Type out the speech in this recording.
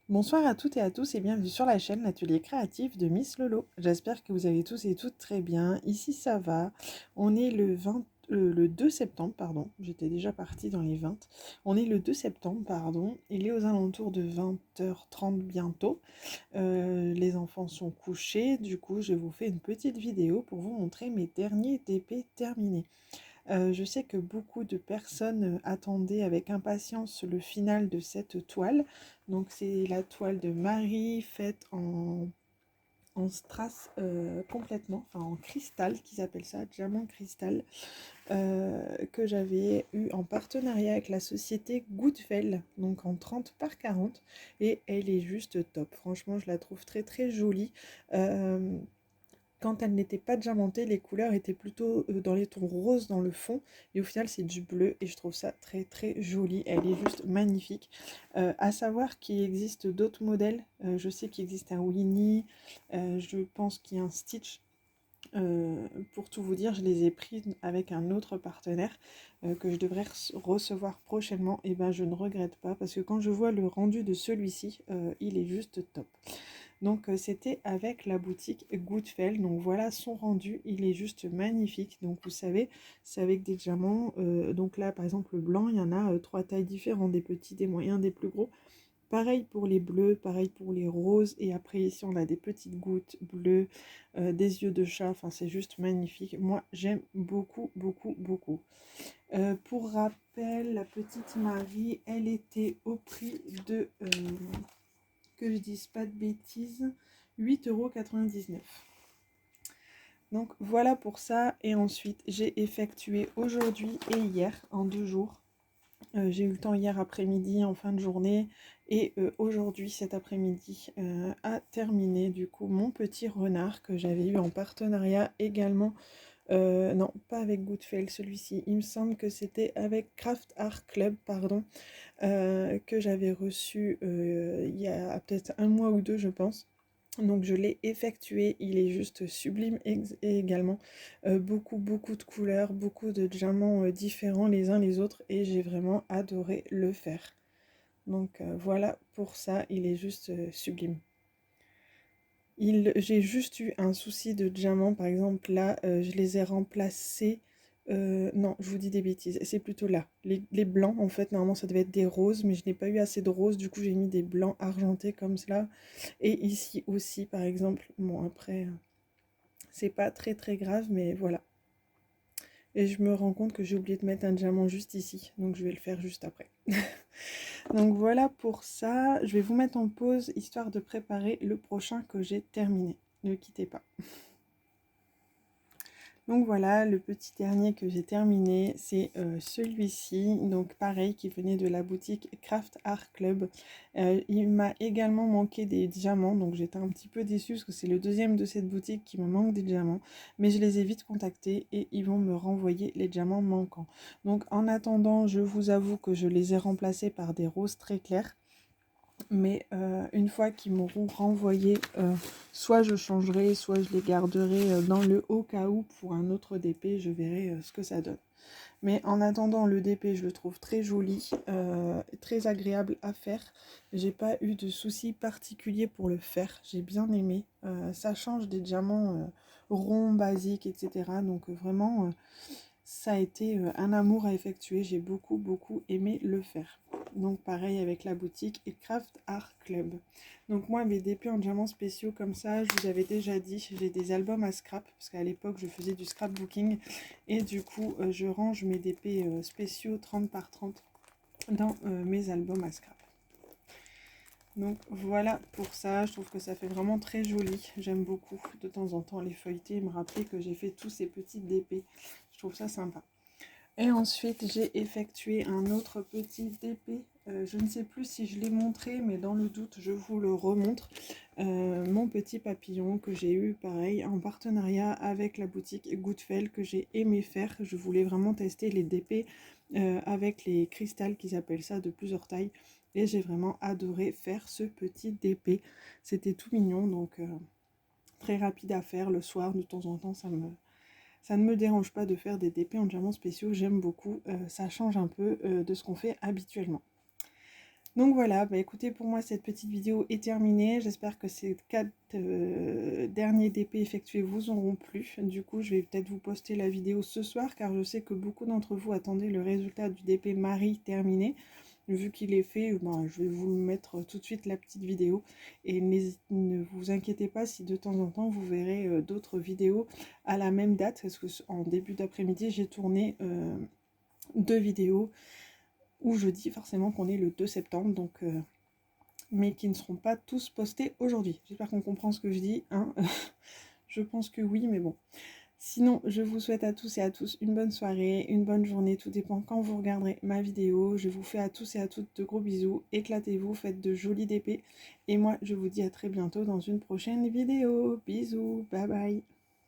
Bonsoir à toutes et à tous et bienvenue sur la chaîne L'Atelier Créatif de Miss Lolo. J'espère que vous allez tous et toutes très bien. Ici ça va. On est le 2 septembre, pardon. J'étais déjà partie dans les 20. On est le 2 septembre, pardon. Il est aux alentours de 20h30 bientôt. Les enfants sont couchés. Du coup, je vous fais une petite vidéo pour vous montrer mes derniers DP terminés. Je sais que beaucoup de personnes attendaient avec impatience le final de cette toile. Donc c'est la toile de Marie faite en strass complètement, enfin en cristal qu'ils appellent ça, diamant cristal, que j'avais eu en partenariat avec la société Goodfell, donc en 30 par 40, et elle est juste top. Franchement, je la trouve très très jolie. Quand elle n'était pas diamantée, les couleurs étaient plutôt dans les tons roses dans le fond. Et au final, c'est du bleu et je trouve ça très très joli. Elle est juste magnifique. À savoir qu'il existe d'autres modèles. Je sais qu'il existe un Winnie. Je pense qu'il y a un Stitch. Pour tout vous dire, je les ai pris avec un autre partenaire que je devrais recevoir prochainement. Et ben, je ne regrette pas parce que quand je vois le rendu de celui-ci, il est juste top. Donc c'était avec la boutique Goodfell. Donc voilà son rendu, il est juste magnifique. Donc vous savez, c'est avec des diamants. Donc là par exemple le blanc, il y en a trois tailles différentes, des petits, des moyens, des plus gros. Pareil pour les bleus, pareil pour les roses. Et après ici on a des petites gouttes bleues, des yeux de chat. Enfin c'est juste magnifique. Moi j'aime beaucoup, beaucoup, beaucoup. Pour rappel, la petite Marie, elle était au prix de que je dise pas de bêtises, 8,99 €. Donc voilà pour ça. Et ensuite, j'ai effectué aujourd'hui et hier, en 2 jours. J'ai eu le temps hier après-midi, en fin de journée, et aujourd'hui, cet après-midi, à terminer du coup mon petit renard que j'avais eu en partenariat également. Non, pas avec Goodfell, celui-ci. Il me semble que c'était avec Craft Art Club, pardon, que j'avais reçu il y a peut-être un mois ou deux, je pense. Donc je l'ai effectué, il est juste sublime et également. Beaucoup, beaucoup de couleurs, beaucoup de diamants différents les uns les autres et j'ai vraiment adoré le faire. Donc voilà pour ça, il est juste sublime. J'ai juste eu un souci de diamant, par exemple là, je les ai remplacés. Non, je vous dis des bêtises, c'est plutôt là. Les blancs, en fait, normalement ça devait être des roses, mais je n'ai pas eu assez de roses, du coup j'ai mis des blancs argentés comme cela. Et ici aussi, par exemple, bon après, c'est pas très très grave, mais voilà. Et je me rends compte que j'ai oublié de mettre un diamant juste ici, donc je vais le faire juste après. Donc voilà pour ça, je vais vous mettre en pause histoire de préparer le prochain que j'ai terminé. Ne quittez pas. Donc voilà, le petit dernier que j'ai terminé, c'est celui-ci. Donc pareil, qui venait de la boutique Craft Art Club. Il m'a également manqué des diamants, donc j'étais un petit peu déçue parce que c'est le deuxième de cette boutique qui me manque des diamants. Mais je les ai vite contactés et ils vont me renvoyer les diamants manquants. Donc en attendant, je vous avoue que je les ai remplacés par des roses très clairs. Mais une fois qu'ils m'auront renvoyé, soit je changerai, soit je les garderai dans le haut cas où pour un autre DP, je verrai ce que ça donne. Mais en attendant, le DP, je le trouve très joli, très agréable à faire. J'ai pas eu de soucis particuliers pour le faire, j'ai bien aimé. Ça change des diamants ronds, basiques, etc. Donc vraiment, ça a été un amour à effectuer, j'ai beaucoup beaucoup aimé le faire. Donc pareil avec la boutique et Craft Art Club. Donc moi mes DP en diamants spéciaux comme ça, je vous avais déjà dit, j'ai des albums à scrap, parce qu'à l'époque je faisais du scrapbooking, et du coup je range mes DP spéciaux 30 par 30 dans mes albums à scrap. Donc voilà pour ça, je trouve que ça fait vraiment très joli, j'aime beaucoup de temps en temps les feuilleter et me rappeler que j'ai fait tous ces petits DP, je trouve ça sympa. Et ensuite, j'ai effectué un autre petit DP. Je ne sais plus si je l'ai montré, mais dans le doute, je vous le remontre. Mon petit papillon que j'ai eu, pareil, en partenariat avec la boutique Goodfell, que j'ai aimé faire. Je voulais vraiment tester les DP avec les cristals, qu'ils appellent ça, de plusieurs tailles. Et j'ai vraiment adoré faire ce petit DP. C'était tout mignon, donc très rapide à faire le soir. De temps en temps, ça ne me dérange pas de faire des DP en diamants spéciaux, j'aime beaucoup, ça change un peu de ce qu'on fait habituellement. Donc voilà, bah écoutez, pour moi cette petite vidéo est terminée. J'espère que ces 4 derniers DP effectués vous auront plu. Du coup, je vais peut-être vous poster la vidéo ce soir car je sais que beaucoup d'entre vous attendaient le résultat du DP Marie terminé. Vu qu'il est fait, ben, je vais vous mettre tout de suite la petite vidéo. Et ne vous inquiétez pas si de temps en temps vous verrez d'autres vidéos à la même date. Parce que en début d'après-midi, j'ai tourné 2 vidéos où je dis forcément qu'on est le 2 septembre. Donc, mais qui ne seront pas tous postés aujourd'hui. J'espère qu'on comprend ce que je dis, hein. Je pense que oui, mais bon. Sinon, je vous souhaite à tous et à tous une bonne soirée, une bonne journée, tout dépend quand vous regarderez ma vidéo. Je vous fais à tous et à toutes de gros bisous, éclatez-vous, faites de jolis DP. Et moi, je vous dis à très bientôt dans une prochaine vidéo. Bisous, bye bye.